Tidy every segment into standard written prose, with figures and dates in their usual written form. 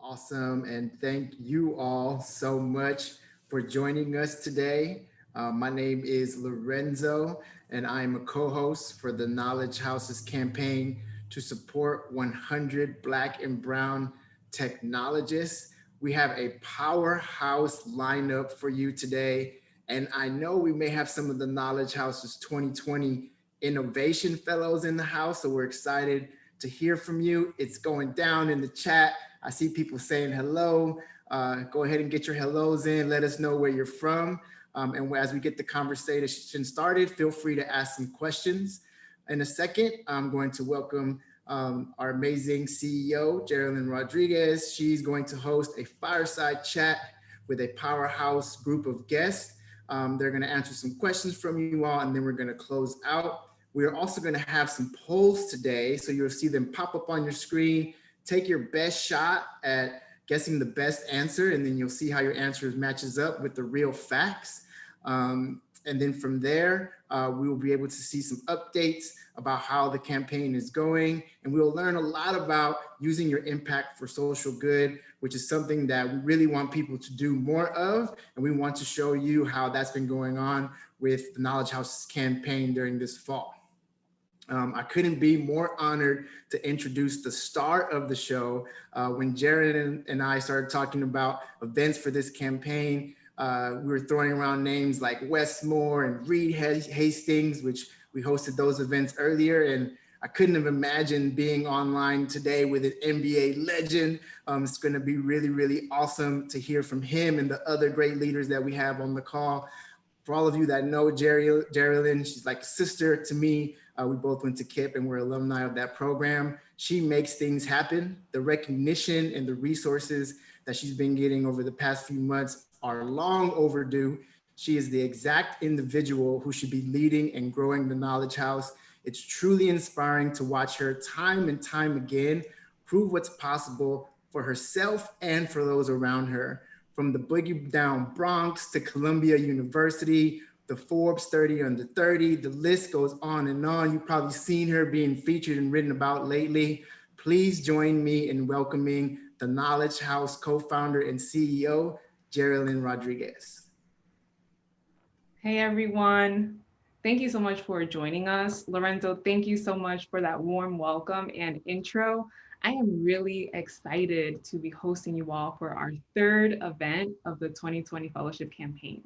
Awesome. And thank you all so much for joining us today. My name is Lorenzo, and I'm a co host for the Knowledge Houses campaign to support 100 Black and Brown technologists. We have a powerhouse lineup for you today. And I know we may have some of the Knowledge Houses 2020 Innovation Fellows in the house. So we're excited to hear from you. It's going down in the chat. I see people saying hello. Go ahead and get your hellos in. Let us know where you're from. And as we get the conversation started, feel free to ask some questions. In a second, I'm going to welcome our amazing CEO, Geraldine Rodriguez. She's going to host a fireside chat with a powerhouse group of guests. They're going to answer some questions from you all, and then we're going to close out. We are also going to have some polls today, so you'll see them pop up on your screen. Take your best shot at guessing the best answer, and then you'll see how your answer matches up with the real facts. And then from there, we will be able to see some updates about how the campaign is going. And we'll learn a lot about using your impact for social good, which is something that we really want people to do more of. And we want to show you how that's been going on with the Knowledge Houses campaign during this fall. I couldn't be more honored to introduce the star of the show. When Jared and I started talking about events for this campaign, we were throwing around names like Westmore and Reed Hastings, which we hosted those events earlier. And I couldn't have imagined being online today with an NBA legend. It's going to be really, really awesome to hear from him and the other great leaders that we have on the call. For all of you that know Geraldine, she's like a sister to me. We both went to KIPP and we're alumni of that program. She makes things happen. The recognition and the resources that she's been getting over the past few months are long overdue. She is the exact individual who should be leading and growing the Knowledge House. It's truly inspiring to watch her time and time again prove what's possible for herself and for those around her. From the boogie down Bronx to Columbia University, the Forbes 30 under 30, the list goes on and on. You've probably seen her being featured and written about lately. Please join me in welcoming the Knowledge House co-founder and CEO, Geraldine Rodriguez. Hey everyone. Thank you so much for joining us. Lorenzo, thank you so much for that warm welcome and intro. I am really excited to be hosting you all for our third event of the 2020 Fellowship Campaign.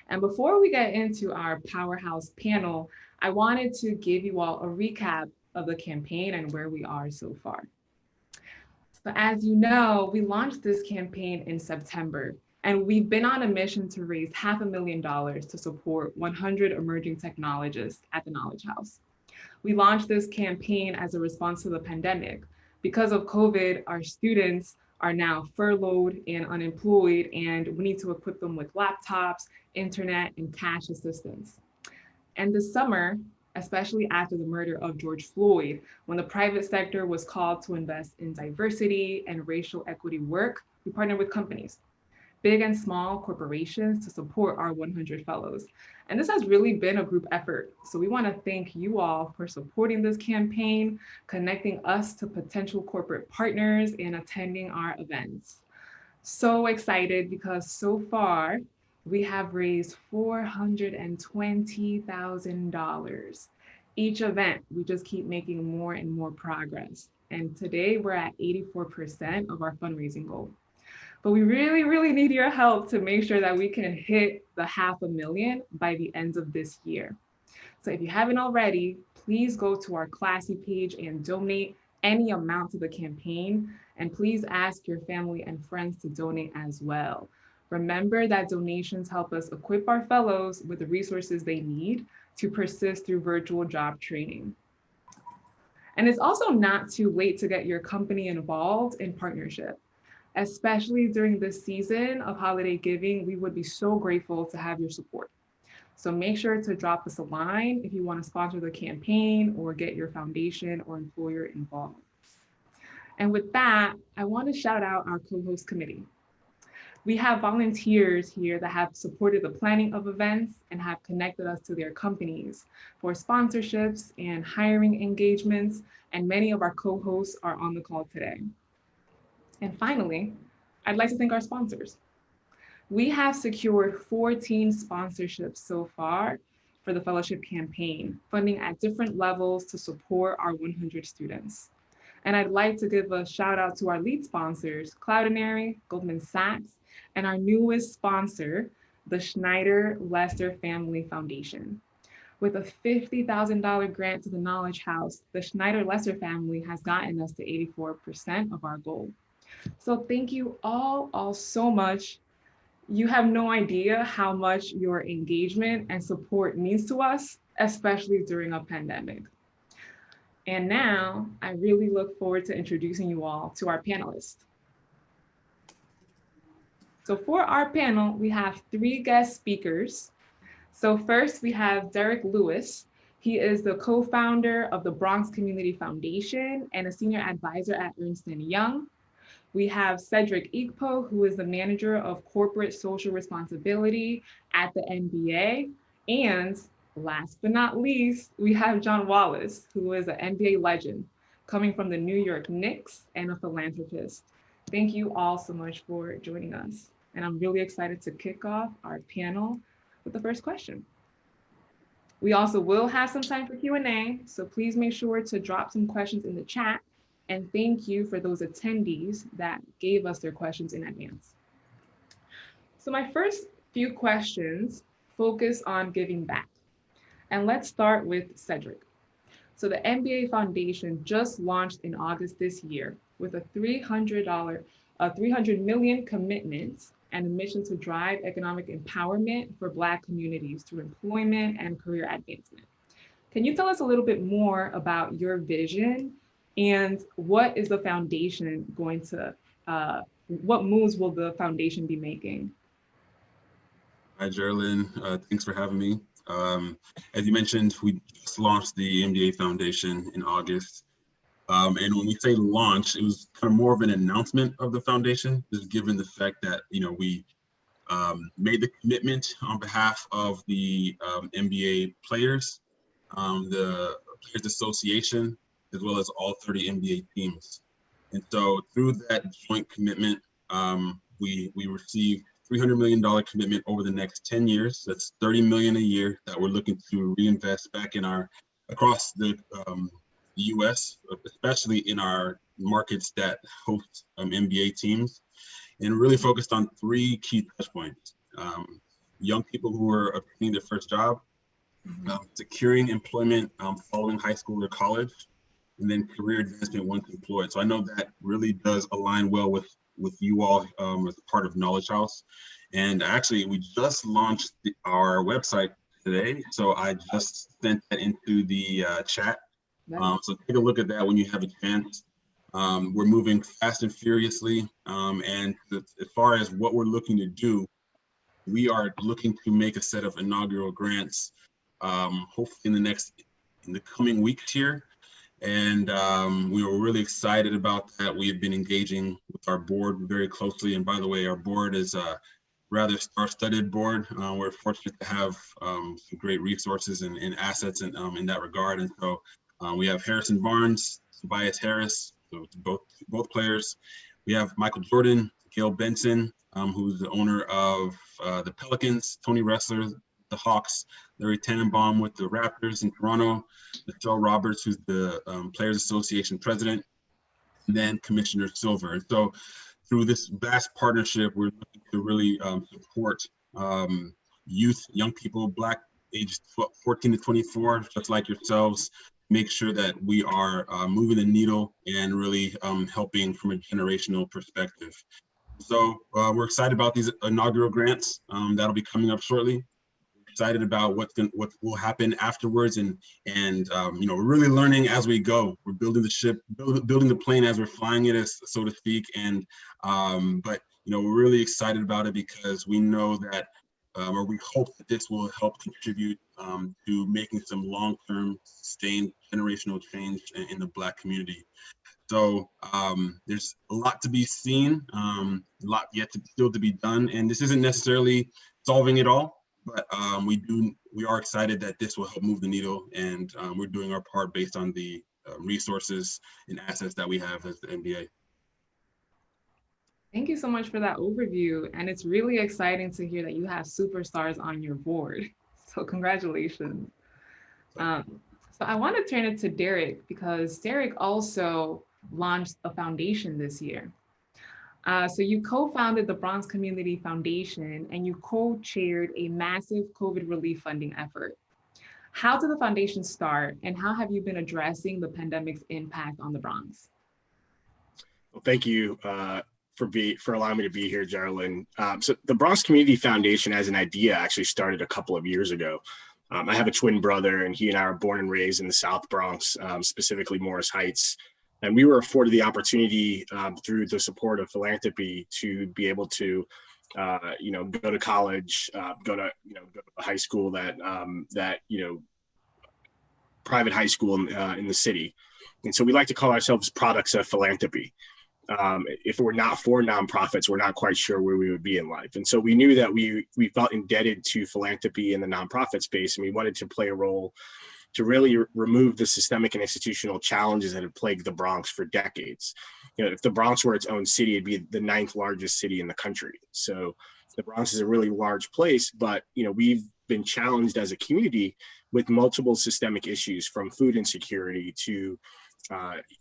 And before we get into our powerhouse panel, I wanted to give you all a recap of the campaign and where we are so far. So as you know, we launched this campaign in September, and we've been on a mission to raise $500,000 to support 100 emerging technologists at the Knowledge House. We launched this campaign as a response to the pandemic. Because of COVID, our students are now furloughed and unemployed, and we need to equip them with laptops, internet, and cash assistance. And this summer, especially after the murder of George Floyd, when the private sector was called to invest in diversity and racial equity work, we partnered with companies, big and small corporations, to support our 100 fellows. And this has really been a group effort. So we want to thank you all for supporting this campaign, connecting us to potential corporate partners, and attending our events. So excited because so far we have raised $420,000. Each event, we just keep making more and more progress. And today we're at 84% of our fundraising goal. But we really, really need your help to make sure that we can hit the $500,000 by the end of this year. So if you haven't already, please go to our Classy page and donate any amount to the campaign. And please ask your family and friends to donate as well. Remember that donations help us equip our fellows with the resources they need to persist through virtual job training. And it's also not too late to get your company involved in partnership. Especially during this season of holiday giving, we would be so grateful to have your support. So make sure to drop us a line if you want to sponsor the campaign or get your foundation or employer involved. And with that, I want to shout out our co-host committee. We have volunteers here that have supported the planning of events and have connected us to their companies for sponsorships and hiring engagements, and many of our co-hosts are on the call today. And finally, I'd like to thank our sponsors. We have secured 14 sponsorships so far for the fellowship campaign, funding at different levels to support our 100 students. And I'd like to give a shout out to our lead sponsors, Cloudinary, Goldman Sachs, and our newest sponsor, the Schneider Lester Family Foundation. With a $50,000 grant to the Knowledge House, the Schneider Lester family has gotten us to 84% of our goal. So thank you all so much. You have no idea how much your engagement and support means to us, especially during a pandemic. And now I really look forward to introducing you all to our panelists. So for our panel, we have three guest speakers. So first we have Derek Lewis. He is the co-founder of the Bronx Community Foundation and a senior advisor at Ernst & Young. We have Cedric Ikpo, who is the manager of corporate social responsibility at the NBA. And last but not least, we have John Wallace, who is an NBA legend coming from the New York Knicks and a philanthropist. Thank you all so much for joining us. And I'm really excited to kick off our panel with the first question. We also will have some time for Q&A, so please make sure to drop some questions in the chat. And thank you for those attendees that gave us their questions in advance. So my first few questions focus on giving back. And let's start with Cedric. So the Mba Foundation just launched in August this year with a $300 million commitment and a mission to drive economic empowerment for Black communities through employment and career advancement. Can you tell us a little bit more about your vision and what is the foundation going to, what moves will the foundation be making? Hi, Geraldine. Thanks for having me. As you mentioned, we just launched the Mba Foundation in August. And when we say launch, it was kind of more of an announcement of the foundation, just given the fact that, we made the commitment on behalf of the NBA players, the Players Association, as well as all 30 NBA teams. And so through that joint commitment, we received $300 million commitment over the next 10 years. That's $30 million a year that we're looking to reinvest back in across the US, especially in our markets that host NBA teams, and really focused on three key touch points. Young people who are obtaining their first job, securing employment following high school or college, and then career advancement once employed. So I know that really does align well with you all as part of Knowledge House. And actually, we just launched our website today. So I just sent that into the chat. So take a look at that when you have a chance. We're moving fast and furiously. And as far as what we're looking to do, we are looking to make a set of inaugural grants, hopefully in the coming weeks here. And we were really excited about that. We have been engaging with our board very closely. And by the way, our board is a rather star-studded board. We're fortunate to have some great resources and assets in that regard. And so we have Harrison Barnes, Tobias Harris, so both players. We have Michael Jordan, Gail Benson, who's the owner of the Pelicans, Tony Ressler, the Hawks, Larry Tannenbaum with the Raptors in Toronto, Michelle Roberts, who's the Players Association president, and then Commissioner Silver. And so through this vast partnership, we're looking to really support youth, young people, Black ages 14 to 24, just like yourselves, make sure that we are moving the needle and really helping from a generational perspective. So we're excited about these inaugural grants that'll be coming up shortly. Excited about what will happen afterwards, and we're really learning as we go. We're building the ship, building the plane as we're flying it, as so to speak. And but we're really excited about it because we know that, or we hope that this will help contribute to making some long-term, sustained generational change in the Black community. So there's a lot to be seen, a lot yet still to be done, and this isn't necessarily solving it all. But we are excited that this will help move the needle, and we're doing our part based on the resources and assets that we have as the NBA. Thank you so much for that overview. And it's really exciting to hear that you have superstars on your board. So congratulations. So I want to turn it to Derek because Derek also launched a foundation this year. So you co-founded the Bronx Community Foundation and you co-chaired a massive COVID relief funding effort. How did the foundation start and how have you been addressing the pandemic's impact on the Bronx? Well, thank you for allowing me to be here, Geraldine. So the Bronx Community Foundation as an idea actually started a couple of years ago. I have a twin brother and he and I were born and raised in the South Bronx, specifically Morris Heights. And we were afforded the opportunity through the support of philanthropy to be able to, go to college, go to a high school private high school in the city. And so we like to call ourselves products of philanthropy. If we're not for nonprofits, we're not quite sure where we would be in life. And so we knew that we felt indebted to philanthropy in the nonprofit space, and we wanted to play a role to really remove the systemic and institutional challenges that have plagued the Bronx for decades. If the Bronx were its own city, it'd be the 9th largest city in the country. So the Bronx is a really large place, but we've been challenged as a community with multiple systemic issues, from food insecurity to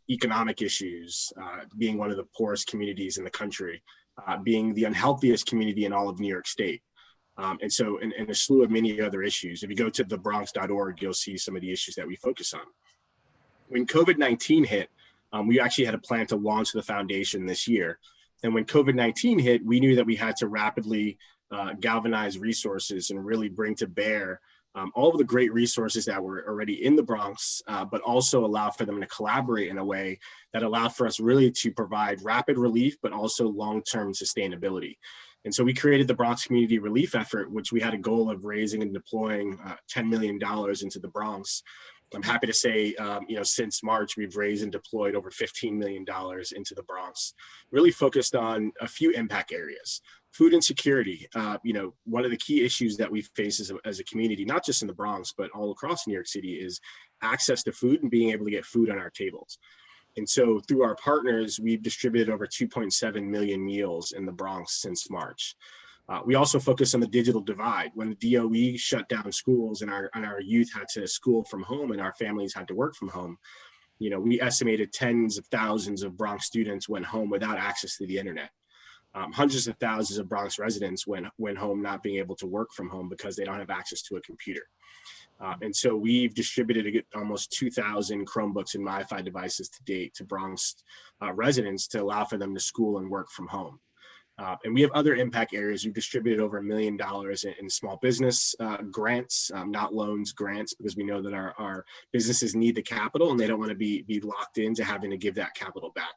economic issues, being one of the poorest communities in the country, being the unhealthiest community in all of New York State. And a slew of many other issues. If you go to thebronx.org, you'll see some of the issues that we focus on. When COVID-19 hit, we actually had a plan to launch the foundation this year. And when COVID-19 hit, we knew that we had to rapidly galvanize resources and really bring to bear all of the great resources that were already in the Bronx, but also allow for them to collaborate in a way that allowed for us really to provide rapid relief, but also long-term sustainability. And so we created the Bronx Community Relief Effort, which we had a goal of raising and deploying $10 million into the Bronx. I'm happy to say, since March, we've raised and deployed over $15 million into the Bronx, really focused on a few impact areas. Food insecurity, one of the key issues that we face as a community, not just in the Bronx, but all across New York City, is access to food and being able to get food on our tables. And so through our partners, we've distributed over 2.7 million meals in the Bronx since March. We also focus on the digital divide. When the DOE shut down schools and our youth had to school from home and our families had to work from home, we estimated tens of thousands of Bronx students went home without access to the internet. Hundreds of thousands of Bronx residents went home not being able to work from home because they don't have access to a computer. And so we've distributed almost 2,000 Chromebooks and Wi-Fi devices to date to Bronx residents to allow for them to school and work from home. And we have other impact areas. We've distributed over $1 million in small business grants, not loans, grants, because we know that our businesses need the capital and they don't want to be locked into having to give that capital back.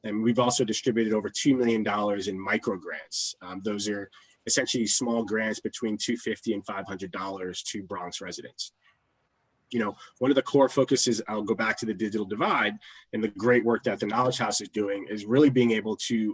And we've also distributed over $2 million in micro grants. Those are essentially small grants between $250 and $500 to Bronx residents. One of the core focuses, I'll go back to the digital divide and the great work that the Knowledge House is doing, is really being able to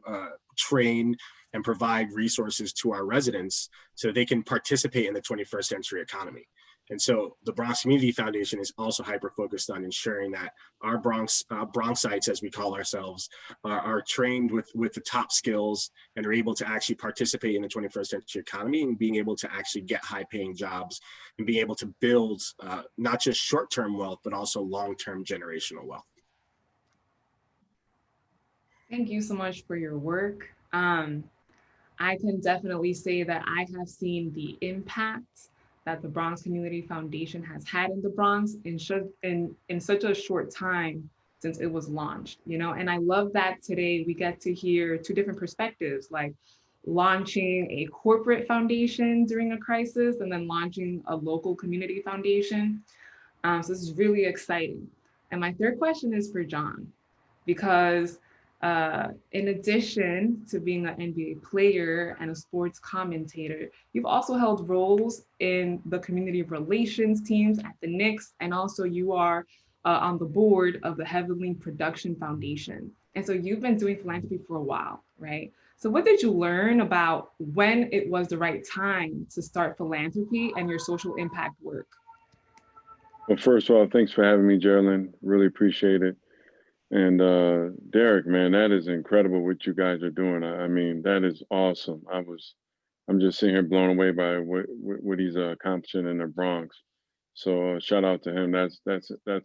train and provide resources to our residents so they can participate in the 21st century economy. And so the Bronx Community Foundation is also hyper-focused on ensuring that our Bronxites, as we call ourselves, are trained with the top skills and are able to actually participate in the 21st century economy and being able to actually get high-paying jobs and being able to build not just short-term wealth, but also long-term generational wealth. Thank you so much for your work. I can definitely say that I have seen the impact that the Bronx Community Foundation has had in the Bronx in such a short time since it was launched, and I love that today we get to hear two different perspectives, like launching a corporate foundation during a crisis and then launching a local community foundation. So this is really exciting. And my third question is for John, because in addition to being an NBA player and a sports commentator, you've also held roles in the community relations teams at the Knicks, and also you are on the board of the Heavenly Production Foundation. And so you've been doing philanthropy for a while, right? So what did you learn about when it was the right time to start philanthropy and your social impact work? Well, first of all, thanks for having me, Geraldine. Really appreciate it. And Derek, man, that is incredible what you guys are doing. I mean, that is awesome. I'm just sitting here blown away by what he's accomplishing in the Bronx. So shout out to him. That's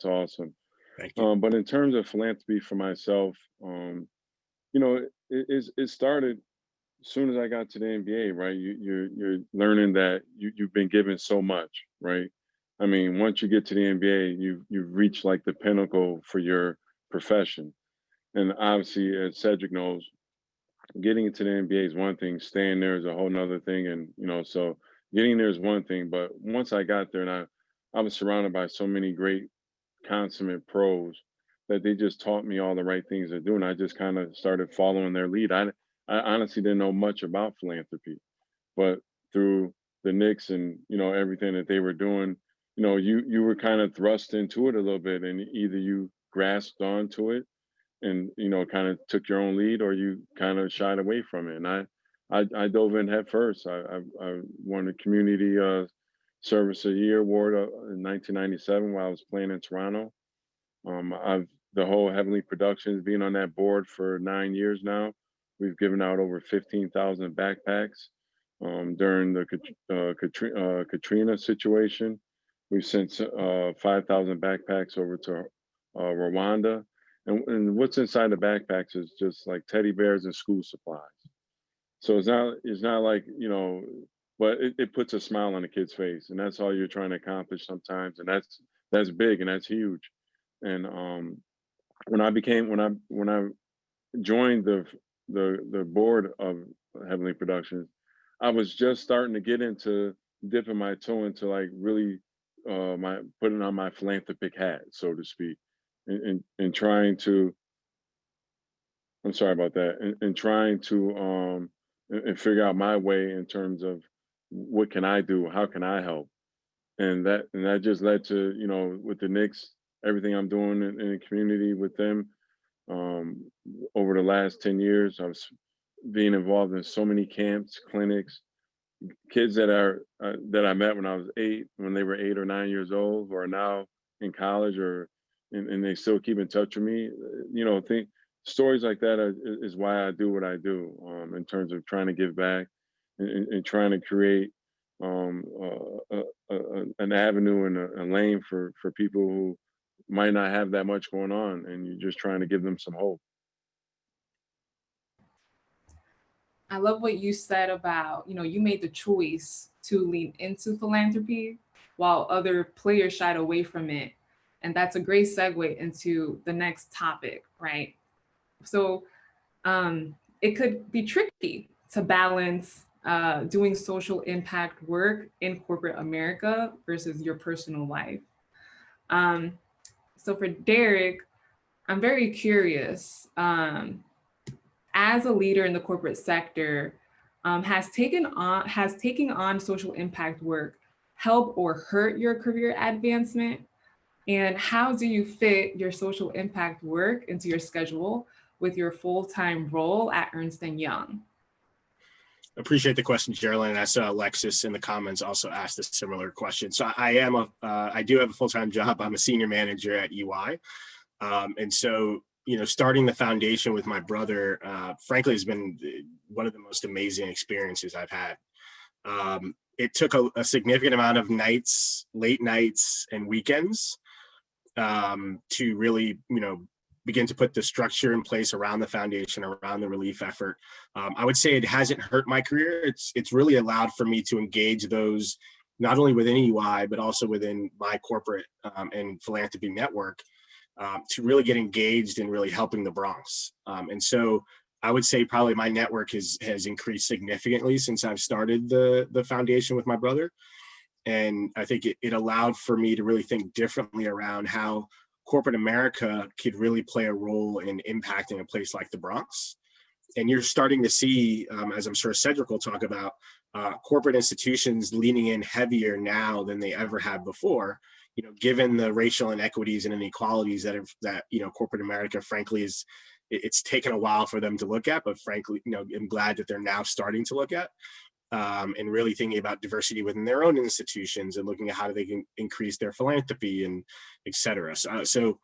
awesome. Thank you. But in terms of philanthropy for myself, you know, it started as soon as I got to the NBA, right? You're learning that you've been given so much, right? I mean, once you get to the NBA, you've reached like the pinnacle for your profession. And obviously, as Cedric knows, getting into the NBA is one thing, staying there is a whole nother thing. And, you know, so getting there is one thing. But once I got there and I was surrounded by so many great consummate pros that they just taught me all the right things to do. And I just kind of started following their lead. I honestly didn't know much about philanthropy, but through the Knicks and, you know, everything that they were doing, you know, you were kind of thrust into it a little bit, and either you grasped onto it and, you know, kind of took your own lead, or you kind of shied away from it. And I dove in head first. I won the community service of the year award in 1997 while I was playing in Toronto. I've the whole Heavenly Productions, being on that board for 9 years now. We've given out over 15,000 backpacks during the Katrina situation. We've sent 5,000 backpacks over to Rwanda. And what's inside the backpacks is just like teddy bears and school supplies. So it's not like, you know, but it puts a smile on a kid's face, and that's all you're trying to accomplish sometimes. And that's big and that's huge. And when I joined the board of Heavenly Productions, I was just starting to get into dipping my toe into like really my putting on my philanthropic hat, so to speak, and trying to. I'm sorry about that, and trying to and figure out my way in terms of what can I do, how can I help, and that just led to, you know, with the Knicks, everything I'm doing in the community with them. Um, Over the last 10 years, I was being involved in so many camps, clinics, kids that I met when I was 8, when they were 8 or 9 years old, who are now in college, and they still keep in touch with me. You know, think stories like that is why I do what I do, in terms of trying to give back and trying to create um, an avenue and a lane for people who might not have that much going on, and you're just trying to give them some hope. I love what you said about, you know, you made the choice to lean into philanthropy while other players shied away from it. And that's a great segue into the next topic, right? So it could be tricky to balance doing social impact work in corporate America versus your personal life. Um, so for Derek, I'm very curious. As a leader in the corporate sector, has taking on social impact work help or hurt your career advancement? And how do you fit your social impact work into your schedule with your full-time role at Ernst & Young? Appreciate the question, Geraldine. I saw Alexis in the comments also asked a similar question. So I do have a full-time job. I'm a senior manager at EY. And so, you know, starting the foundation with my brother, frankly, has been one of the most amazing experiences I've had. It took a significant amount of nights, late nights and weekends to really, you know, begin to put the structure in place around the foundation, around the relief effort. I would say it hasn't hurt my career. It's really allowed for me to engage those not only within EY, but also within my corporate and philanthropy network to really get engaged in really helping the Bronx. And so I would say probably my network has increased significantly since I've started the foundation with my brother. And I think it allowed for me to really think differently around how corporate America could really play a role in impacting a place like the Bronx. And you're starting to see, as I'm sure Cedric will talk about, corporate institutions leaning in heavier now than they ever have before. You know, given the racial inequities and inequalities that you know corporate America, frankly, it's taken a while for them to look at, but frankly, you know, I'm glad that they're now starting to look at. And really thinking about diversity within their own institutions and looking at how they can increase their philanthropy and et cetera. So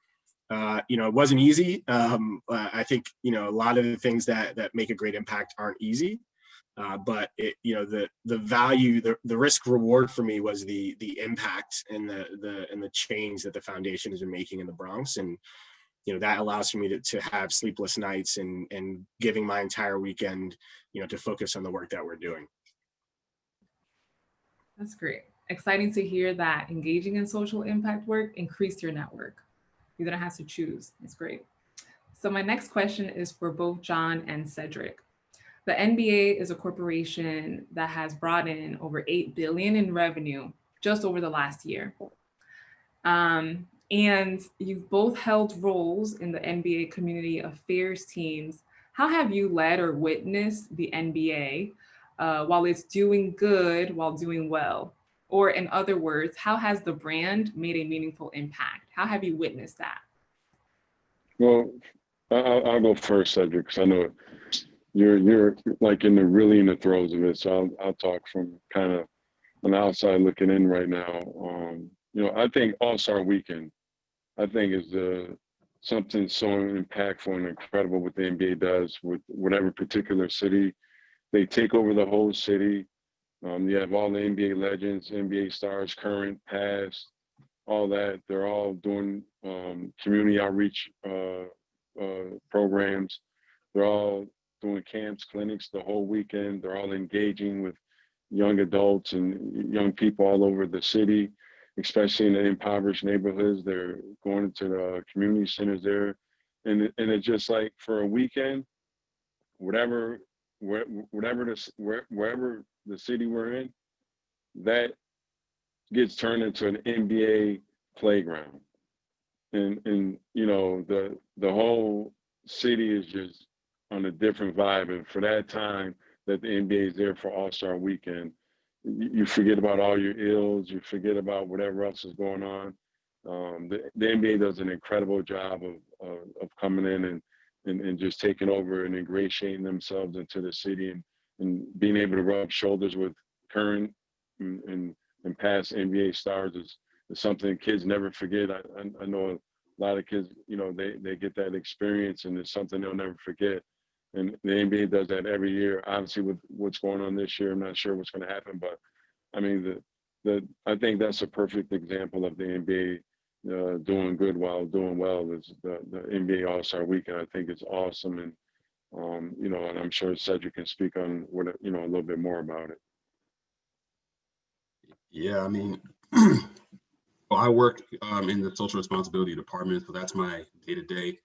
It wasn't easy. I think, a lot of the things that make a great impact aren't easy. But the value, the risk reward for me was the impact and the change that the foundation has been making in the Bronx. And, that allows for me to have sleepless nights and giving my entire weekend, to focus on the work that we're doing. That's great. Exciting to hear that engaging in social impact work increased your network. You didn't have to choose. It's great. So my next question is for both John and Cedric. The NBA is a corporation that has brought in over $8 billion in revenue just over the last year. And you've both held roles in the NBA community affairs teams. How have you led or witnessed the NBA while it's doing good, while doing well? Or in other words, how has the brand made a meaningful impact? How have you witnessed that? Well, I'll go first, Cedric, because I know you're like in the throes of it. So I'll talk from kind of on the outside looking in right now. I think All-Star Weekend, I think is something so impactful and incredible what the NBA does with whatever particular city. They take over the whole city. You have all the NBA legends, NBA stars, current, past, all that. They're all doing community outreach programs. They're all doing camps, clinics the whole weekend. They're all engaging with young adults and young people all over the city, especially in the impoverished neighborhoods. They're going into the community centers there. And it's just like for a weekend, wherever the city we're in, that gets turned into an NBA playground. And the whole city is just on a different vibe. And for that time that the NBA is there for All-Star Weekend, you forget about all your ills, you forget about whatever else is going on. The NBA does an incredible job of coming in and just taking over and ingratiating themselves into the city and being able to rub shoulders with current and past NBA stars is something kids never forget. I know a lot of kids, they get that experience and it's something they'll never forget. And the NBA does that every year. Obviously, with what's going on this year, I'm not sure what's going to happen, but I mean, I think that's a perfect example of the NBA doing good while doing well. Is the NBA All-Star Weekend. I think it's awesome, and and I'm sure Cedric can speak on what a little bit more about it. Yeah, I mean, I work in the social responsibility department, so that's my day-to-day.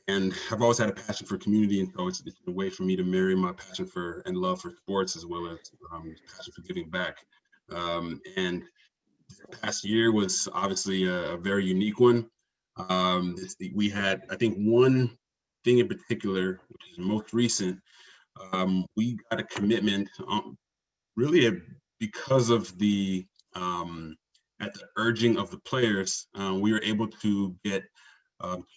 And I've always had a passion for community, and so it's a way for me to marry my passion for and love for sports as well as passion for giving back. And the past year was obviously a very unique one. We had, I think, one thing in particular, which is most recent. We got a commitment, really because of the at the urging of the players, we were able to get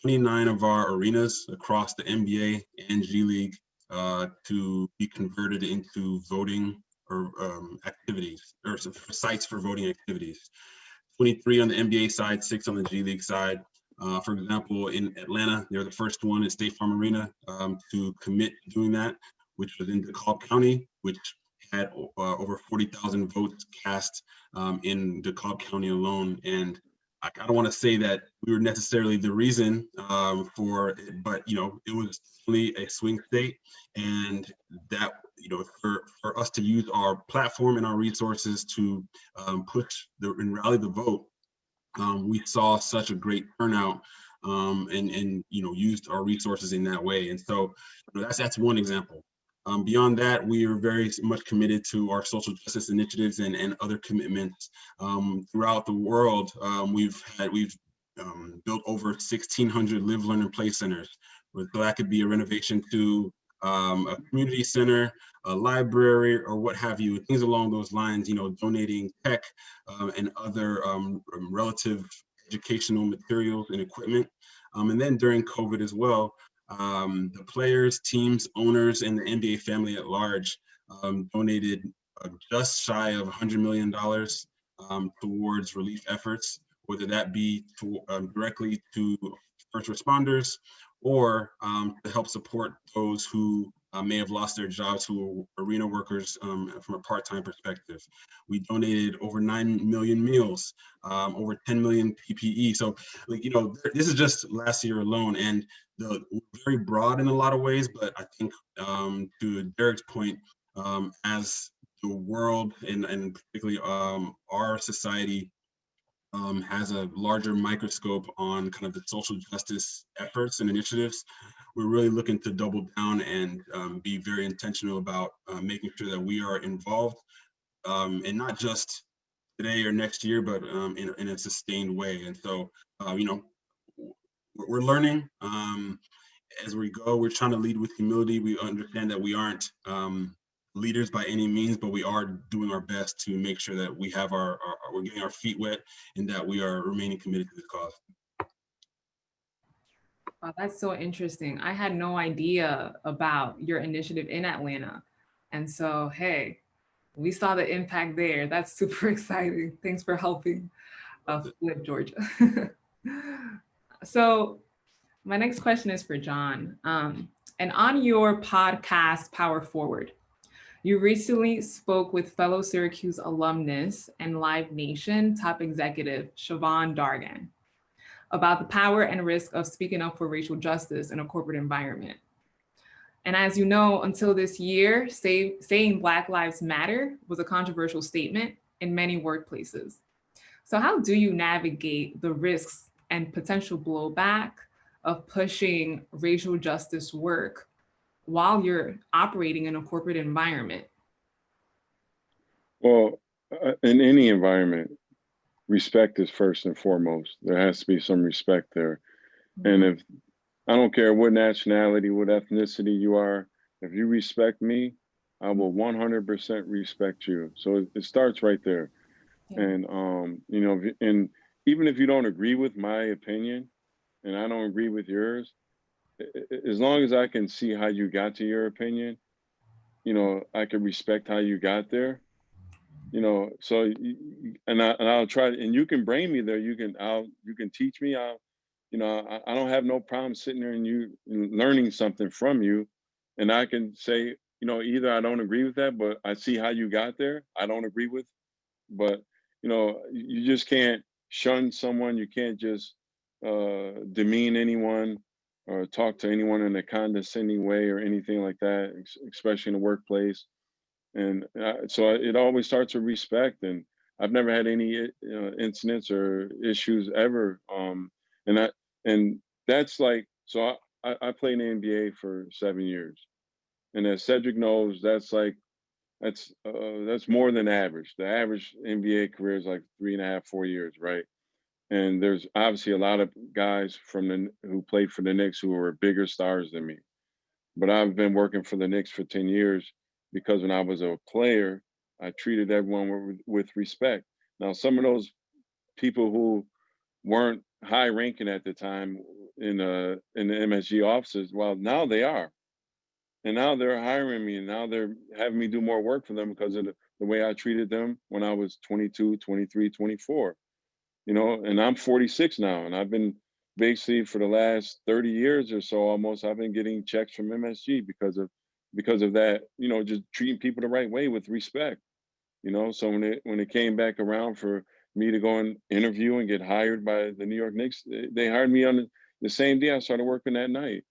29 of our arenas across the NBA and G League to be converted into voting or activities or sites for voting activities. 23 on the NBA side, 6 on the G League side. For example, in Atlanta, they're the first one in State Farm Arena to commit to doing that, which was in DeKalb County, which had over 40,000 votes cast in DeKalb County alone. And I don't want to say that we were necessarily the reason for it, but it was really a swing state, and that for us to use our platform and our resources to push and rally the vote, we saw such a great turnout and used our resources in that way. And so that's one example. Beyond that, we are very much committed to our social justice initiatives and other commitments throughout the world. We've built over 1,600 live, learn, and play centers. So that could be a renovation to a community center, a library, or what have you, things along those lines, donating tech and other relative educational materials and equipment. And then during COVID as well, the players, teams, owners, and the NBA family at large donated just shy of $100 million towards relief efforts, whether that be to, directly to first responders or to help support those who may have lost their jobs, who are arena workers from a part-time perspective. We donated over 9 million meals, over 10 million PPE. So, like, you know, this is just last year alone, and we're very broad in a lot of ways, but I think to Derek's point, as the world and particularly our society has a larger microscope on kind of the social justice efforts and initiatives, we're really looking to double down and be very intentional about making sure that we are involved, and not just today or next year, but in a sustained way. And so, you know, we're learning as we go. We're trying to lead with humility. We understand that we aren't leaders by any means, but we are doing our best to make sure that we have we're getting our feet wet and that we are remaining committed to this cause. Wow, that's so interesting. I had no idea about your initiative in Atlanta. And so, hey, we saw the impact there. That's super exciting. Thanks for helping flip Georgia. So my next question is for John. And on your podcast, Power Forward, you recently spoke with fellow Syracuse alumnus and Live Nation top executive, Siobhan Dargan, about the power and risk of speaking up for racial justice in a corporate environment. And as you know, until this year, saying Black Lives Matter was a controversial statement in many workplaces. So how do you navigate the risks and potential blowback of pushing racial justice work while you're operating in a corporate environment? Well, in any environment, respect is first and foremost. There has to be some respect there. And if I don't care what nationality, what ethnicity you are, if you respect me, I will 100% respect you. So it starts right there. Yeah. And, you know, and even if you don't agree with my opinion and I don't agree with yours, as long as I can see how you got to your opinion, you know, I can respect how you got there, you know. So, and I'll try, and you can bring me there. You can teach me. You know, I don't have no problem sitting there and you learning something from you, and I can say, you know, either I don't agree with that, but I see how you got there. I don't agree with, but you know, you just can't shun someone. You can't just demean anyone or talk to anyone in a condescending way or anything like that, especially in the workplace. And so it always starts with respect. And I've never had any incidents or issues ever. And that's like, so I played in the NBA for 7 years. And as Cedric knows, that's more than average. The average NBA career is like 3.5, 4 years, right? And there's obviously a lot of guys who played for the Knicks who were bigger stars than me. But I've been working for the Knicks for 10 years because when I was a player, I treated everyone with respect. Now, some of those people who weren't high ranking at the time in the MSG offices, well, now they are. And now they're hiring me, and now they're having me do more work for them because of the way I treated them when I was 22, 23, 24. You know, and I'm 46 now, and I've been basically for the last 30 years or so almost, I've been getting checks from MSG because of that, you know, just treating people the right way with respect. You know, so when it came back around for me to go and interview and get hired by the New York Knicks, they hired me on the same day I started working that night.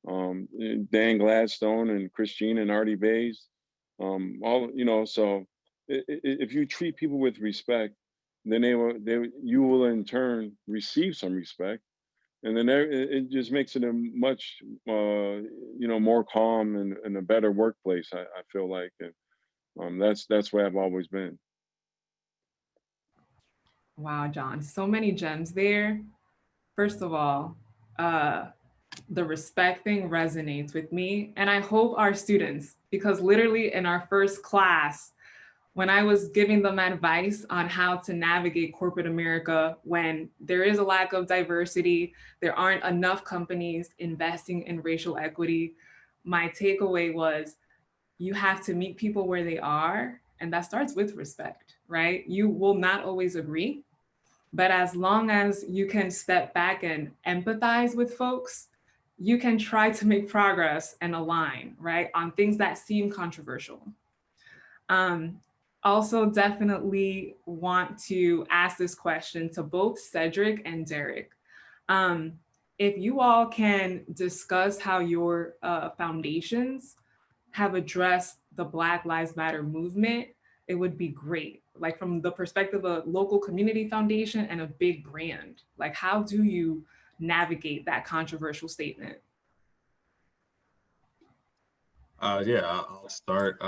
Dan Gladstone and Christine and Artie Bays, all, you know, so if you treat people with respect, then you will in turn receive some respect, and then it just makes it a much you know, more calm and a better workplace. I feel like, and that's where I've always been. Wow, John, so many gems there. First of all, the respect thing resonates with me, and I hope our students, because literally in our first class, when I was giving them advice on how to navigate corporate America when there is a lack of diversity, there aren't enough companies investing in racial equity, my takeaway was you have to meet people where they are, and that starts with respect, right? You will not always agree, But as long as you can step back and empathize with folks, you can try to make progress and align, right, on things that seem controversial. Um, Also, definitely want to ask this question to both Cedric and Derek. Um, if you all can discuss how your foundations have addressed the Black Lives Matter movement, it would be great. Like from the perspective of a local community foundation and a big brand, like how do you navigate that controversial statement? Yeah, I'll start.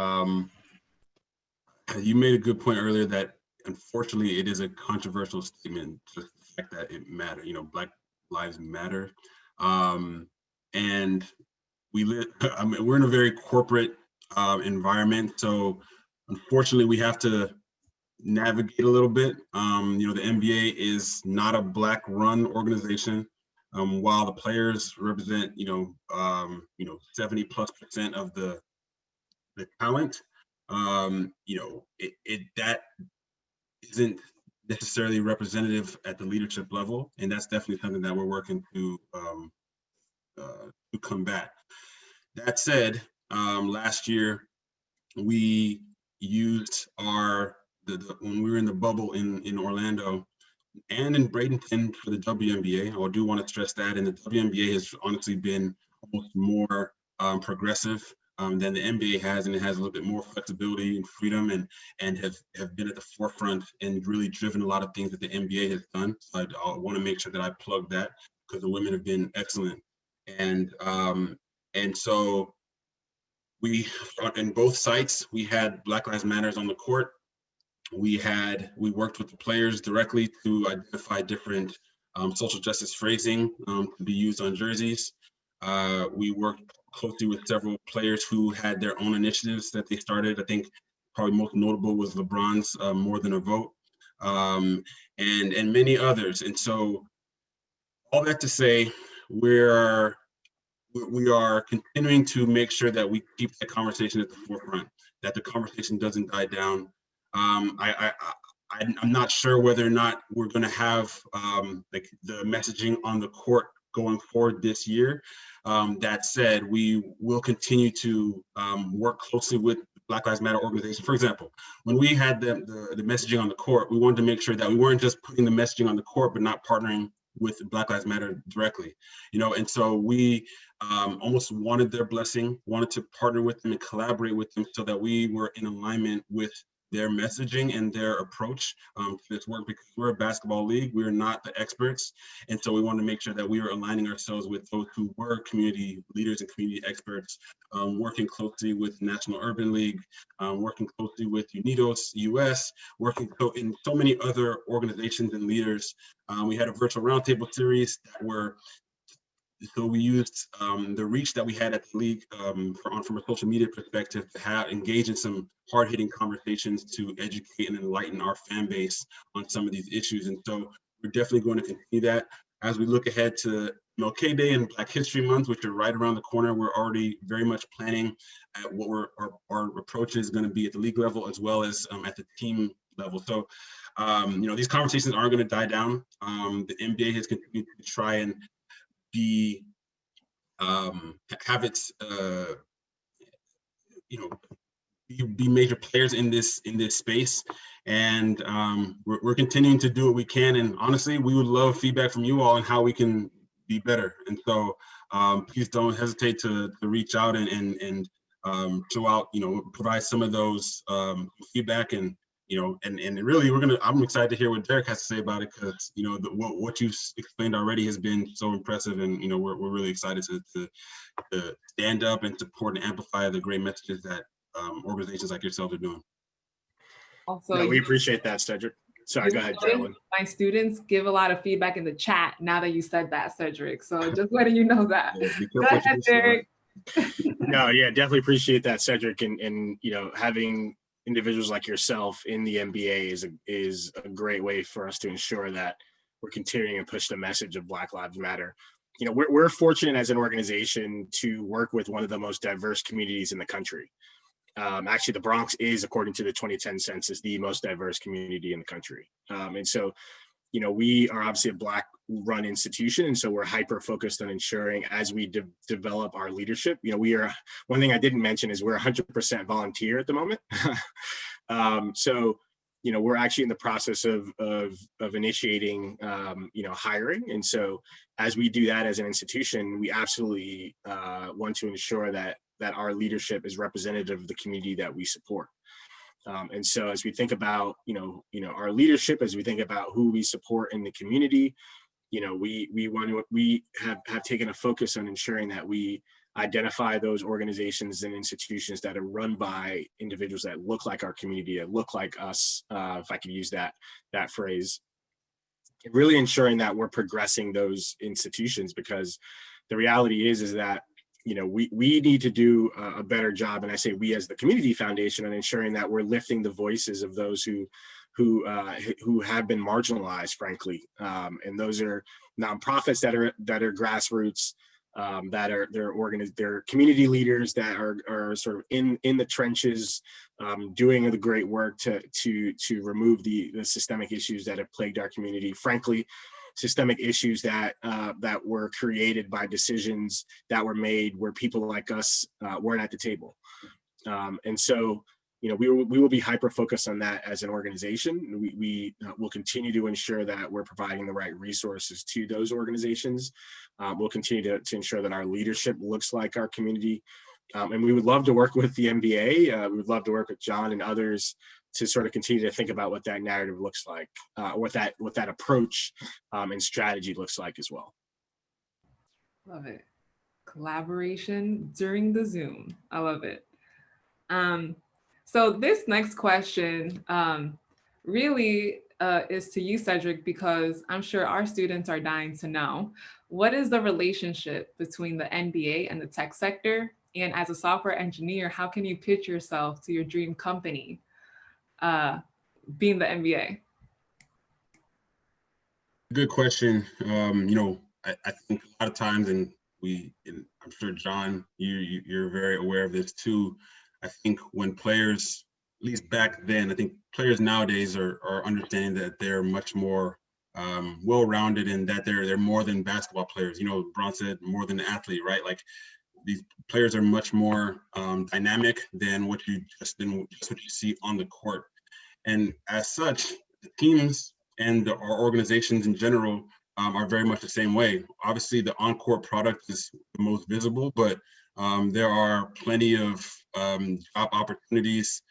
You made a good point earlier that unfortunately it is a controversial statement, just the fact that it matters. Black lives matter. And we live, I mean, we're in a very corporate environment. So unfortunately we have to navigate a little bit. The NBA is not a Black run organization. While the players represent, 70+% of the talent, that isn't necessarily representative at the leadership level, and that's definitely something that we're working to combat. That said, last year we used when we were in the bubble in Orlando and in Bradenton for the WNBA. I do want to stress that, and the WNBA has honestly been almost more progressive than the NBA has, and it has a little bit more flexibility and freedom, and have been at the forefront and really driven a lot of things that the NBA has done. So I want to make sure that I plug that, because the women have been excellent, and so we, in both sites, we had Black Lives Matters on the court. We worked with the players directly to identify different social justice phrasing to be used on jerseys. We worked closely with several players who had their own initiatives that they started. I think probably most notable was LeBron's More Than a Vote, and many others. And so all that to say, we are continuing to make sure that we keep that conversation at the forefront, that the conversation doesn't die down. I'm not sure whether or not we're going to have like the messaging on the court going forward this year. That said, we will continue to work closely with Black Lives Matter organization. For example, when we had the messaging on the court, we wanted to make sure that we weren't just putting the messaging on the court, but not partnering with Black Lives Matter directly, and so we almost wanted their blessing, wanted to partner with them and collaborate with them so that we were in alignment with their messaging and their approach to this work, because we're a basketball league, we're not the experts. And so we wanted to make sure that we were aligning ourselves with those who were community leaders and community experts, working closely with National Urban League, working closely with Unidos US, working in so many other organizations and leaders. We had a virtual roundtable series so we used the reach that we had at the league from a social media perspective to engage in some hard-hitting conversations to educate and enlighten our fan base on some of these issues. And so we're definitely going to continue that. As we look ahead to MLK Day and Black History Month, which are right around the corner, we're already very much planning at what our approach is going to be at the league level, as well as at the team level. So, these conversations aren't going to die down. The NBA has continued to try and be be major players in this space, and we're continuing to do what we can. And honestly, we would love feedback from you all on how we can be better. And so please don't hesitate to reach out and show out, provide some of those feedback, and and really I'm excited to hear what Derek has to say about it, because what you've explained already has been so impressive, and we're really excited to stand up and support and amplify the great messages that organizations like yourself are doing. Also, no, we appreciate that, Cedric. Sorry, go ahead, Geraldine. My students give a lot of feedback in the chat now that you said that, Cedric. So just letting you know that. Go ahead, Derek. No, yeah, definitely appreciate that, Cedric, and having individuals like yourself in the NBA is a great way for us to ensure that we're continuing to push the message of Black Lives Matter. We're fortunate as an organization to work with one of the most diverse communities in the country. Actually, the Bronx is, according to the 2010 census, the most diverse community in the country. And so we are obviously a Black run institution. And so we're hyper focused on ensuring as we develop our leadership, one thing I didn't mention is we're 100% volunteer at the moment. So, we're actually in the process of initiating, hiring. And so as we do that as an institution, we absolutely want to ensure that our leadership is representative of the community that we support. And so as we think about, our leadership, as we think about who we support in the community, we have taken a focus on ensuring that we identify those organizations and institutions that are run by individuals that look like our community, that look like us, if I could use that phrase, really ensuring that we're progressing those institutions, because the reality is that we need to do a better job, and I say we as the Community Foundation, on ensuring that we're lifting the voices of those who have been marginalized, frankly, and those are nonprofits that are grassroots, they're community leaders that are sort of in the trenches, doing the great work to remove the systemic issues that have plagued our community. Frankly, systemic issues that were created by decisions that were made where people like us weren't at the table. And so, we will be hyper focused on that as an organization. We will continue to ensure that we're providing the right resources to those organizations. We'll continue to ensure that our leadership looks like our community. And we would love to work with the MBA. We would love to work with John and others to sort of continue to think about what that narrative looks like, what that approach and strategy looks like as well. Love it. Collaboration during the Zoom. I love it. So this next question really is to you, Cedric, because I'm sure our students are dying to know, what is the relationship between the NBA and the tech sector? And as a software engineer, how can you pitch yourself to your dream company, being the NBA? Good question. I think a lot of times, and I'm sure John, you're very aware of this too. I think when players, at least back then, I think players nowadays are understanding that they're much more well-rounded, and that they're more than basketball players. Bron said more than an athlete, right? Like, these players are much more dynamic than what you see on the court. And as such, the teams and our organizations in general are very much the same way. Obviously, the on-court product is the most visible, but there are plenty of job opportunities,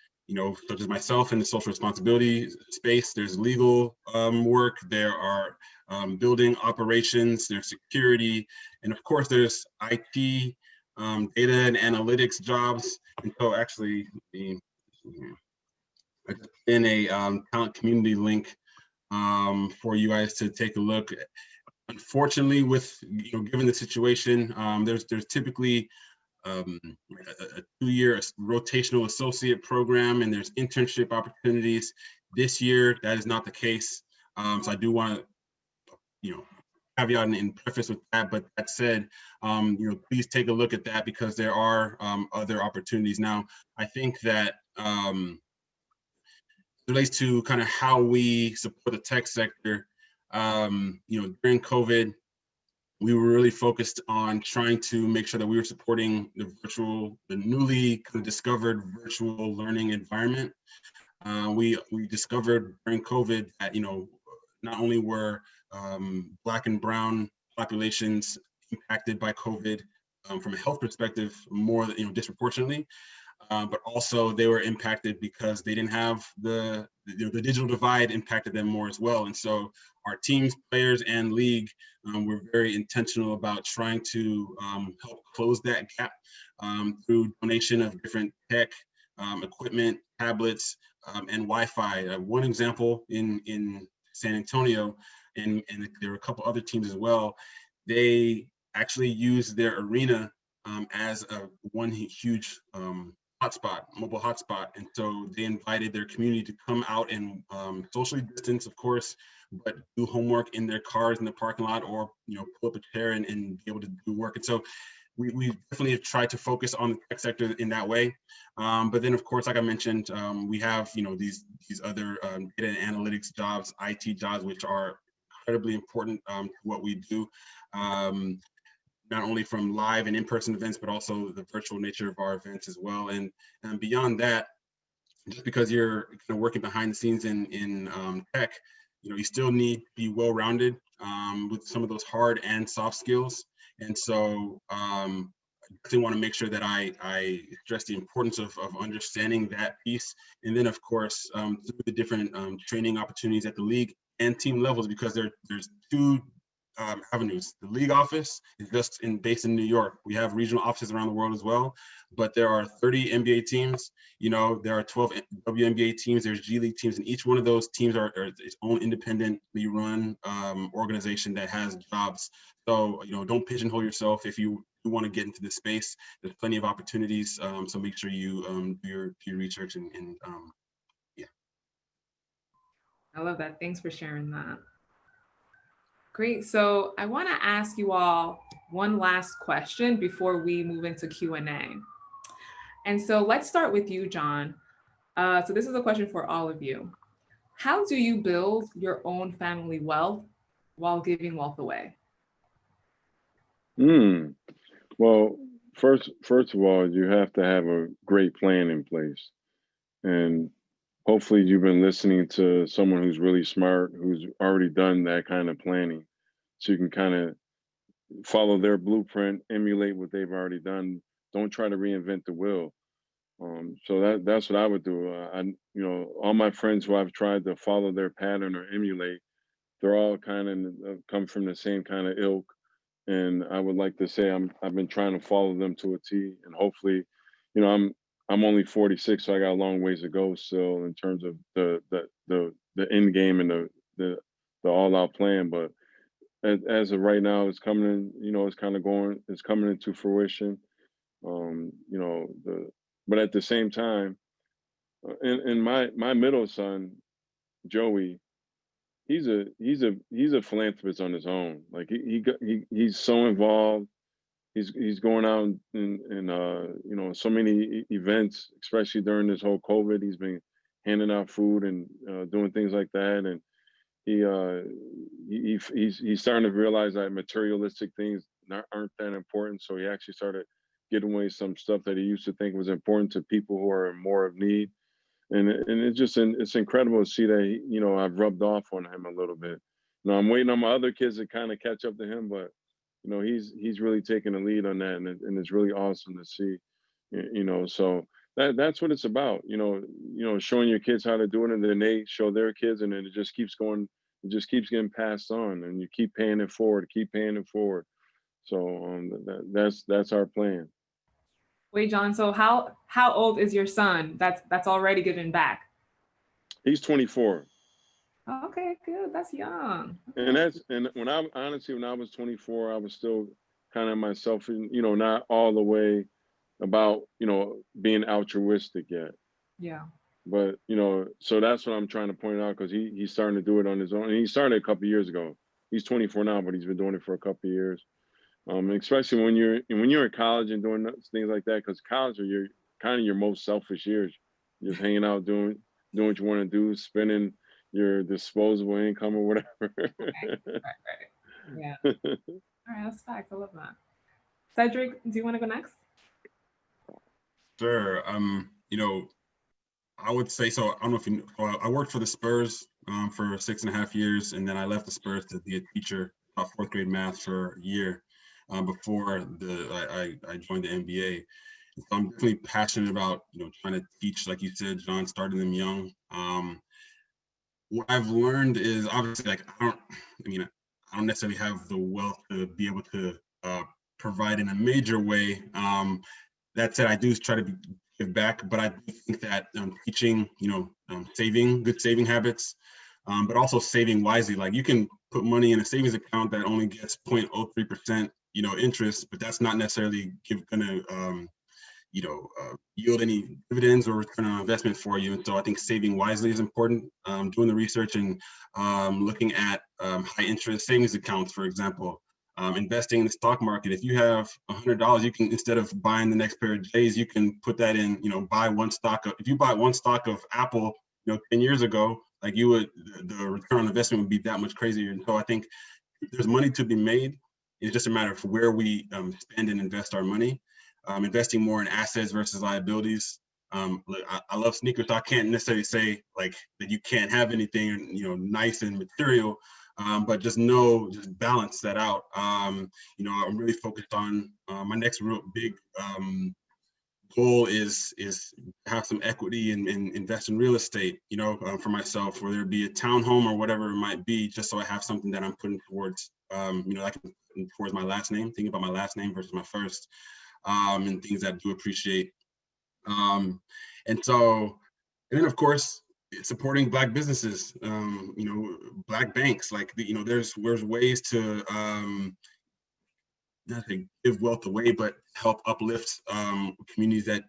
such as myself in the social responsibility space. There's legal work, there are building operations, there's security, and of course there's IT, data and analytics jobs. And so actually, I put in a talent community link for you guys to take a look. Unfortunately, with given the situation, there's typically a 2-year rotational associate program, and there's internship opportunities. This year, that is not the case. So I do want to, caveat and preface with that. But that said, please take a look at that, because there are other opportunities. Now, I think that relates to kind of how we support the tech sector. During COVID, we were really focused on trying to make sure that we were supporting the newly kind of discovered virtual learning environment. We discovered during COVID that, not only were Black and Brown populations impacted by COVID from a health perspective more, disproportionately, but also they were impacted because they didn't have the digital divide impacted them more as well. And so our teams, players, and league were very intentional about trying to help close that gap through donation of different tech, equipment, tablets, and Wi-Fi. One example in San Antonio, and there were a couple other teams as well, they actually used their arena as one huge mobile hotspot. And so they invited their community to come out and socially distance, of course, but do homework in their cars in the parking lot, or pull up a chair and be able to do work. And so we definitely have tried to focus on the tech sector in that way. But then, of course, like I mentioned, we have these other data and analytics jobs, IT jobs, which are incredibly important to what we do. Not only from live and in-person events, but also the virtual nature of our events as well. And beyond that, just because you're kind of working behind the scenes in tech, you still need to be well-rounded with some of those hard and soft skills. And so I definitely want to make sure that I stress the importance of understanding that piece. And then, of course, through the different training opportunities at the league and team levels, because there's two avenues. The league office is just based in New York. We have regional offices around the world as well, but there are 30 NBA teams. There are 12 WNBA teams. There's G League teams, and each one of those teams are its own independently run organization that has jobs. So don't pigeonhole yourself. If you want to get into this space, there's plenty of opportunities. So make sure you do your research and yeah. I love that. Thanks for sharing that. Great. So I want to ask you all one last question before we move into Q&A. And so let's start with you, John. So this is a question for all of you. How do you build your own family wealth while giving wealth away? Well, first of all, you have to have a great plan in place. And hopefully you've been listening to someone who's really smart, who's already done that kind of planning. So you can kind of follow their blueprint, emulate what they've already done. Don't try to reinvent the wheel. So that's what I would do. All my friends who I've tried to follow their pattern or emulate, they're all kind of come from the same kind of ilk. And I would like to say I've been trying to follow them to a T. And hopefully, I'm only 46, so I got a long ways to go still in terms of the end game and the all out plan. But as of right now, it's coming in. It's coming into fruition. But at the same time, and my middle son, Joey, he's a philanthropist on his own. Like he's so involved. He's going out in so many events, especially during this whole COVID. He's been handing out food and doing things like that. And he's starting to realize that materialistic things aren't that important. So he actually started giving away some stuff that he used to think was important to people who are in more of need. And it's incredible to see that I've rubbed off on him a little bit. I'm waiting on my other kids to kind of catch up to him, but he's really taking the lead on that, and it's really awesome to see. So that's what it's about. Showing your kids how to do it, and then they show their kids, and then it just keeps going. It just keeps getting passed on, and you keep paying it forward. So that's our plan. Wait, John, so how old is your son that's already given back? He's 24. Okay, good. That's young. And when I was 24, I was still kind of myself, not all the way about, being altruistic yet. Yeah. But, so that's what I'm trying to point out, because he's starting to do it on his own. And he started a couple of years ago. He's 24 now, but he's been doing it for a couple of years. Especially when you're in college and doing things like that, because college are your most selfish years. You're just hanging out, doing what you want to do, spending your disposable income or whatever. Right. Yeah. All right, that's facts. I love that. Cedric, do you want to go next? Sure. I would say so. I don't know if you know, I worked for the Spurs for 6.5 years, and then I left the Spurs to be a teacher, taught 4th grade math for a year before I joined the NBA. And so I'm definitely passionate about trying to teach, like you said, John, starting them young. What I've learned is obviously I don't necessarily have the wealth to be able to provide in a major way. That said, I do try to give back, but I think that teaching, saving, good saving habits, but also saving wisely. Like you can put money in a savings account that only gets 0.03%, interest, but that's not necessarily gonna yield any dividends or return on investment for you. And so I think saving wisely is important. Doing the research and looking at high interest savings accounts, for example. Investing in the stock market. If you have $100, you can, instead of buying the next pair of J's, you can put that in, buy one stock of, if you buy one stock of Apple, 10 years ago, like the return on investment would be that much crazier. And so I think there's money to be made. It's just a matter of where we spend and invest our money. Investing more in assets versus liabilities. I love sneakers, so I can't necessarily say like that you can't have anything, nice and material, but just balance that out. I'm really focused on my next real big goal is have some equity and invest in real estate, for myself, whether it be a townhome or whatever it might be, just so I have something that I'm putting towards, I can put towards my last name, thinking about my last name versus my first, and things that I do appreciate. And then of course, supporting Black businesses, Black banks, like, there's ways to, not to give wealth away, but help uplift communities that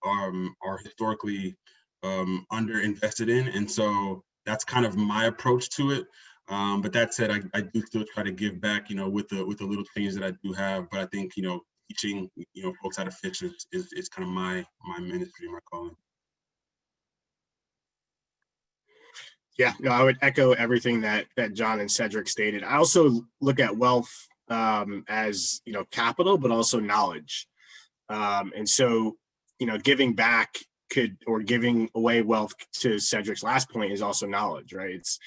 are historically underinvested in. And so that's kind of my approach to it. But that said, I do still try to give back, with the little change that I do have. But I think, teaching, folks how to fish is kind of my ministry, my calling. Yeah, no, I would echo everything that John and Cedric stated. I also look at wealth as capital, but also knowledge. And so, giving back giving away wealth, to Cedric's last point, is also knowledge, right? It's,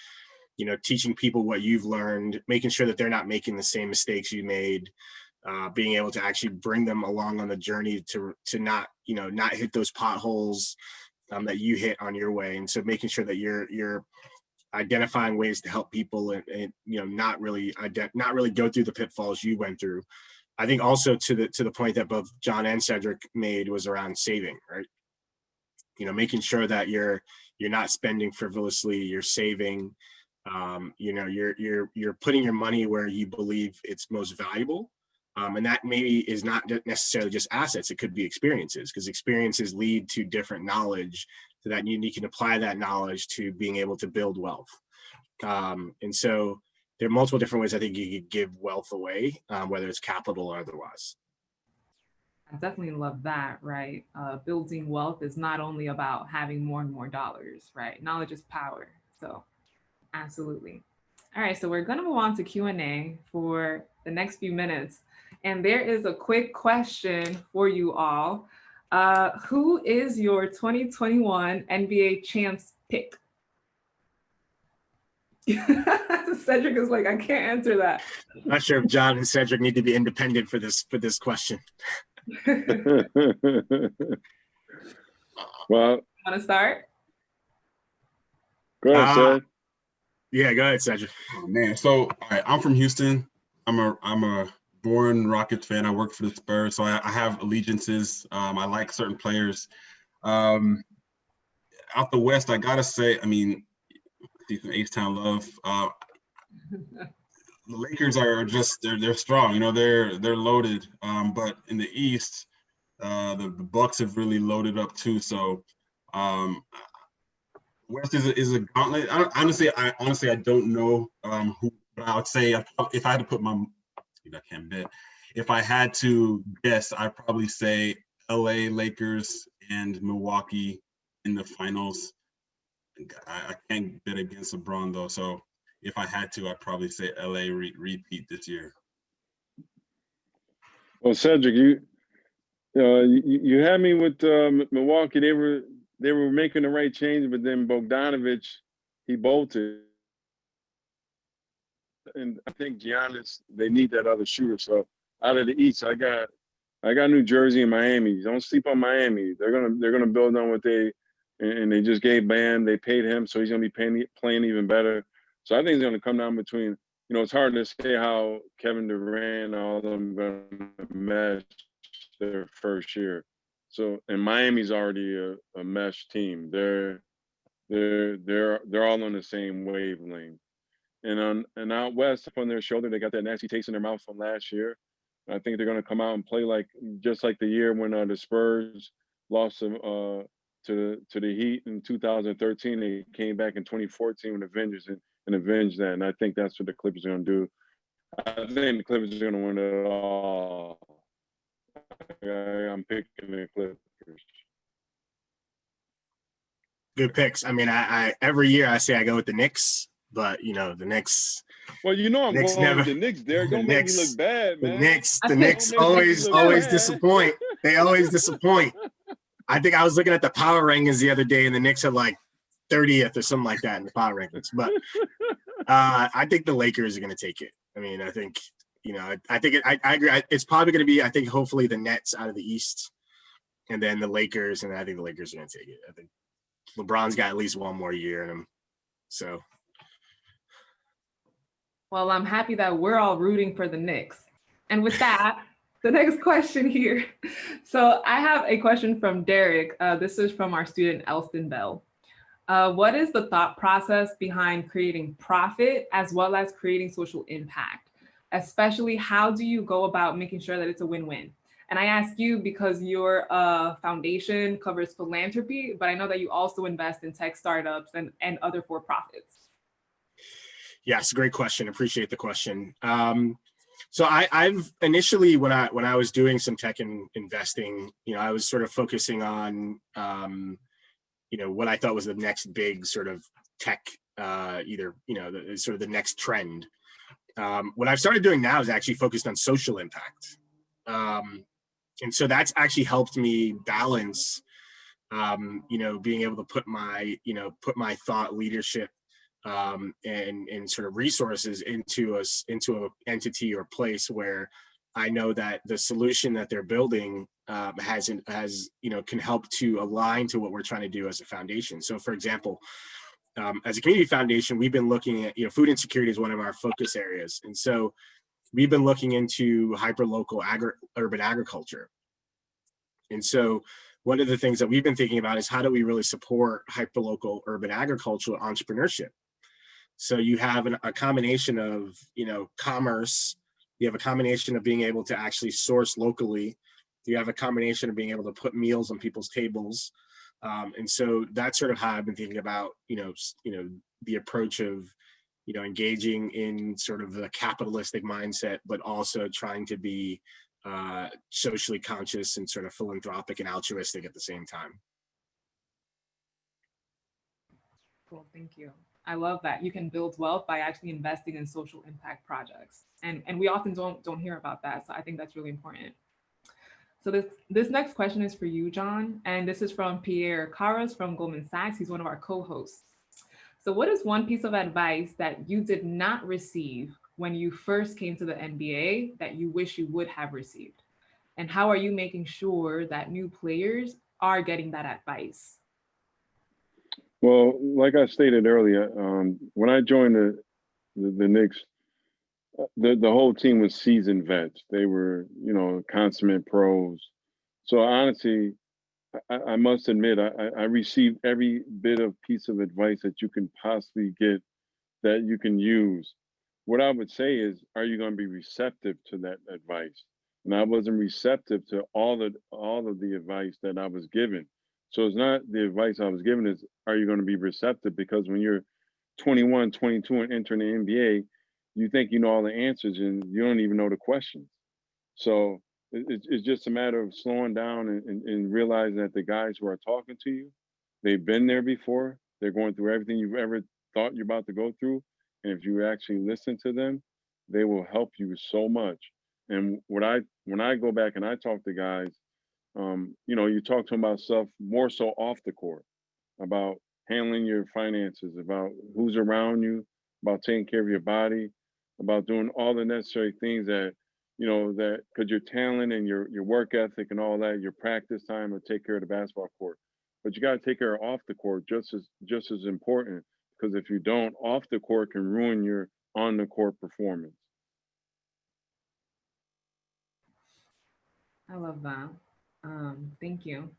teaching people what you've learned, making sure that they're not making the same mistakes you made, being able to actually bring them along on the journey to not, not hit those potholes that you hit on your way. And so making sure that you're identifying ways to help people and not really go through the pitfalls you went through. I think also to the point that both John and Cedric made was around saving, right? Making sure that you're not spending frivolously, you're saving, you're putting your money where you believe it's most valuable. And that maybe is not necessarily just assets, it could be experiences, because experiences lead to different knowledge, so that you can apply that knowledge to being able to build wealth. And so there are multiple different ways I think you could give wealth away, whether it's capital or otherwise. I definitely love that, right? Building wealth is not only about having more and more dollars, right? Knowledge is power. So absolutely. All right, so we're going to move on to Q&A for the next few minutes. And there is a quick question for you all. Who is your 2021 NBA champs pick? Cedric is like, I can't answer that. I'm not sure if John and Cedric need to be independent for this question. Well, Want to start? go ahead, Ced. Yeah, go ahead, Cedric. Oh, man, so all right, I'm from Houston. I'm a born Rockets fan. I work for the Spurs, so I have allegiances. I like certain players. Out the West, I gotta say, see some H-Town love. The Lakers are just they're strong. They're loaded. But in the East, the Bucks have really loaded up too. So West is a gauntlet. Honestly, I don't know who. But I would say if I had to put I can't bet. If I had to guess, I'd probably say LA Lakers and Milwaukee in the finals. I can't bet against LeBron though. So if I had to, I'd probably say LA repeat this year. Well, Cedric, you had me with Milwaukee. They were making the right change, but then Bogdanovich, he bolted. And I think Giannis, they need that other shooter. So out of the East, I got New Jersey and Miami. Don't sleep on Miami. They're gonna build on what they just gave Bam. They paid him, so he's gonna be playing even better. So I think it's gonna come down between. It's hard to say how Kevin Durant and all of them gonna mesh their first year. So and Miami's already a mesh team. They're all on the same wavelength. And out West, up on their shoulder, they got that nasty taste in their mouth from last year. I think they're going to come out and play just like the year when the Spurs lost to the Heat in 2013. They came back in 2014 with a vengeance and avenged that. And I think that's what the Clippers are going to do. I think the Clippers are going to win it all. I'm picking the Clippers. Good picks. I mean, I every year I say I go with the Knicks, but the Knicks. Well, you know I'm Knicks going never. with the Knicks, Derek. The Don't make me Knicks. look bad, The man. Knicks. The I Knicks think always so. disappoint. They always disappoint. I think I was looking at the power rankings the other day, and the Knicks are like 30th or something like that in the power rankings. But I think the Lakers are going to take it. I mean, I think I think I agree. It's probably going to be, I think, hopefully the Nets out of the East, and then the Lakers, and I think the Lakers are going to take it. I think LeBron's got at least one more year in him. So. Well, I'm happy that we're all rooting for the Knicks. And with that, the next question here. So I have a question from Derek. This is from our student, Elston Bell. What is the thought process behind creating profit as well as creating social impact? Especially, how do you go about making sure that it's a win-win? And I ask you because your foundation covers philanthropy, but I know that you also invest in tech startups and other for-profits. Yes, great question. Appreciate the question. So I've initially, when I was doing some tech investing, I was sort of focusing on, what I thought was the next big sort of tech, sort of the next trend. What I've started doing now is actually focused on social impact. And so that's actually helped me balance, being able to put my thought leadership and sort of resources into an entity or place where I know that the solution that they're building can help to align to what we're trying to do as a foundation. So, for example, as a community foundation, we've been looking at food insecurity is one of our focus areas, and so we've been looking into hyperlocal urban agriculture. And so one of the things that we've been thinking about is how do we really support hyperlocal urban agricultural entrepreneurship? So you have a combination of, commerce, you have a combination of being able to actually source locally, you have a combination of being able to put meals on people's tables. And so that's sort of how I've been thinking about, the approach of, engaging in sort of the capitalistic mindset, but also trying to be socially conscious and sort of philanthropic and altruistic at the same time. Cool, thank you. I love that you can build wealth by actually investing in social impact projects. And we often don't hear about that. So I think that's really important. So this next question is for you, John. And this is from Pierre Carras from Goldman Sachs. He's one of our co-hosts. So what is one piece of advice that you did not receive when you first came to the NBA that you wish you would have received? And how are you making sure that new players are getting that advice? Well, like I stated earlier, when I joined the Knicks, the whole team was seasoned vets. They were, consummate pros. So honestly, I must admit, I received every bit of piece of advice that you can possibly get that you can use. What I would say is, are you going to be receptive to that advice? And I wasn't receptive to all of the advice that I was given. So it's not the advice I was given is, are you going to be receptive? Because when you're 21, 22 and entering the NBA, you think you know all the answers and you don't even know the questions. So it's just a matter of slowing down and realizing that the guys who are talking to you, they've been there before. They're going through everything you've ever thought you're about to go through. And if you actually listen to them, they will help you so much. And when I go back and I talk to guys, you talk to them about stuff more so off the court, about handling your finances, about who's around you, about taking care of your body, about doing all the necessary things that, that because your talent and your work ethic and all that, your practice time will take care of the basketball court. But you got to take care of off the court just as important, because if you don't, off the court can ruin your on the court performance. I love that. Thank you.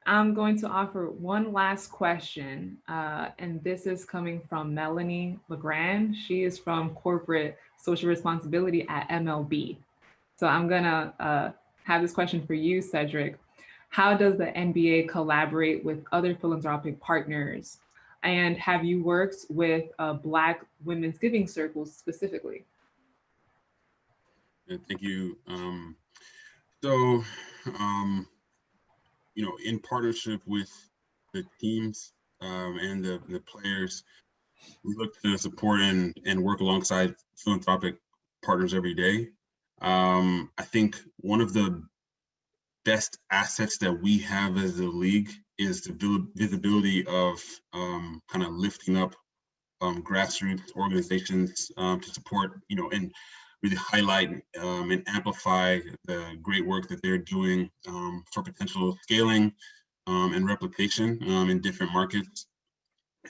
I'm going to offer one last question, and this is coming from Melanie LeGrand. She is from Corporate Social Responsibility at MLB. So I'm gonna have this question for you, Cedric. How does the NBA collaborate with other philanthropic partners? And have you worked with Black women's giving circles specifically? Yeah, thank you. In partnership with the teams and the players, we look to support and work alongside philanthropic partners every day. I think one of the best assets that we have as a league is the visibility of kind of lifting up grassroots organizations to support, and really highlight and amplify the great work that they're doing for potential scaling and replication in different markets.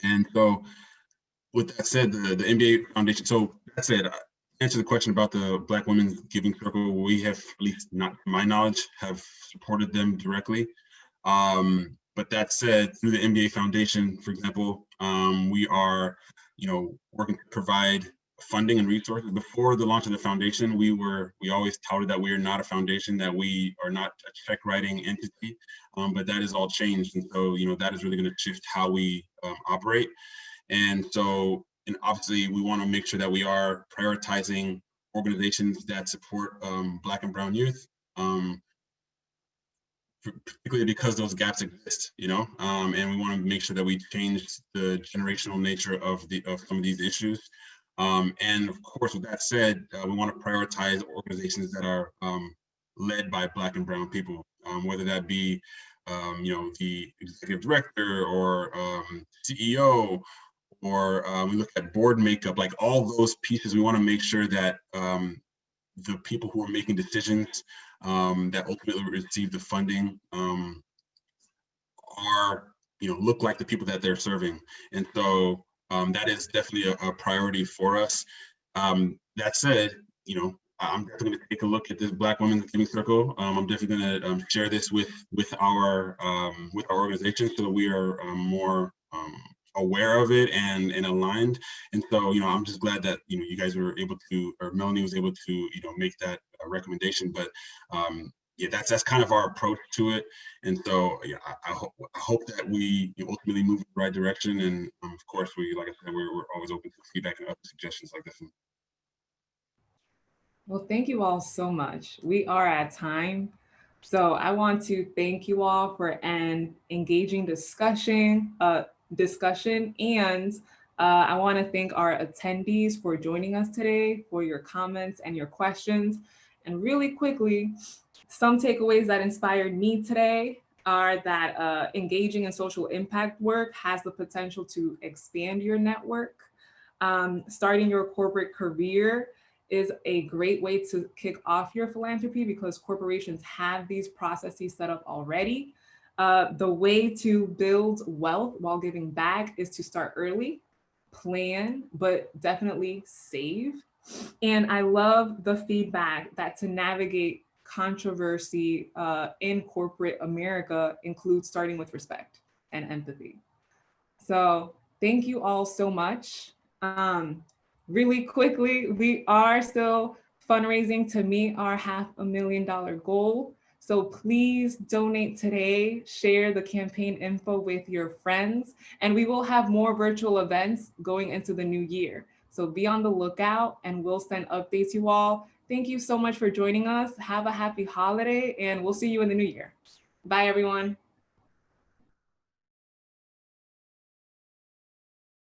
And so with that said, the Mba Foundation, so that said, answer the question about the Black Women's Giving Circle, we have, at least not to my knowledge, have supported them directly. But that said, through the Mba Foundation, for example, we are, working to provide funding and resources. Before the launch of the foundation, we always touted that we are not a foundation, that we are not a check writing entity, but that has all changed. And so, that is really going to shift how we operate. And so, and obviously we want to make sure that we are prioritizing organizations that support Black and Brown youth, particularly because those gaps exist, and we want to make sure that we change the generational nature of some of these issues. And of course, with that said, we want to prioritize organizations that are led by Black and Brown people, whether that be, the executive director or CEO, or we look at board makeup, like all those pieces. We want to make sure that the people who are making decisions that ultimately receive the funding are, look like the people that they're serving. And so that is definitely a priority for us. That said, I'm definitely going to take a look at this Black Women's Giving Circle. I'm definitely going to share this with our organization so that we are more aware of it and aligned. And so, I'm just glad that, you guys were able to, or Melanie was able to, make that recommendation. But yeah, that's kind of our approach to it. And so, yeah, I hope that we ultimately move in the right direction. And of course, like I said, we're always open to feedback and other suggestions like this one. Well, thank you all so much. We are at time. So I want to thank you all for an engaging discussion. And I want to thank our attendees for joining us today, for your comments and your questions. And really quickly, some takeaways that inspired me today are that engaging in social impact work has the potential to expand your network. Starting your corporate career is a great way to kick off your philanthropy because corporations have these processes set up already. The way to build wealth while giving back is to start early, plan, but definitely save. And I love the feedback that to navigate controversy in corporate America includes starting with respect and empathy. So thank you all so much. Really quickly, we are still fundraising to meet our $500,000 goal. So please donate today, share the campaign info with your friends, and we will have more virtual events going into the new year. So be on the lookout and we'll send updates to you all. Thank you so much for joining us. Have a happy holiday and we'll see you in the new year. Bye everyone.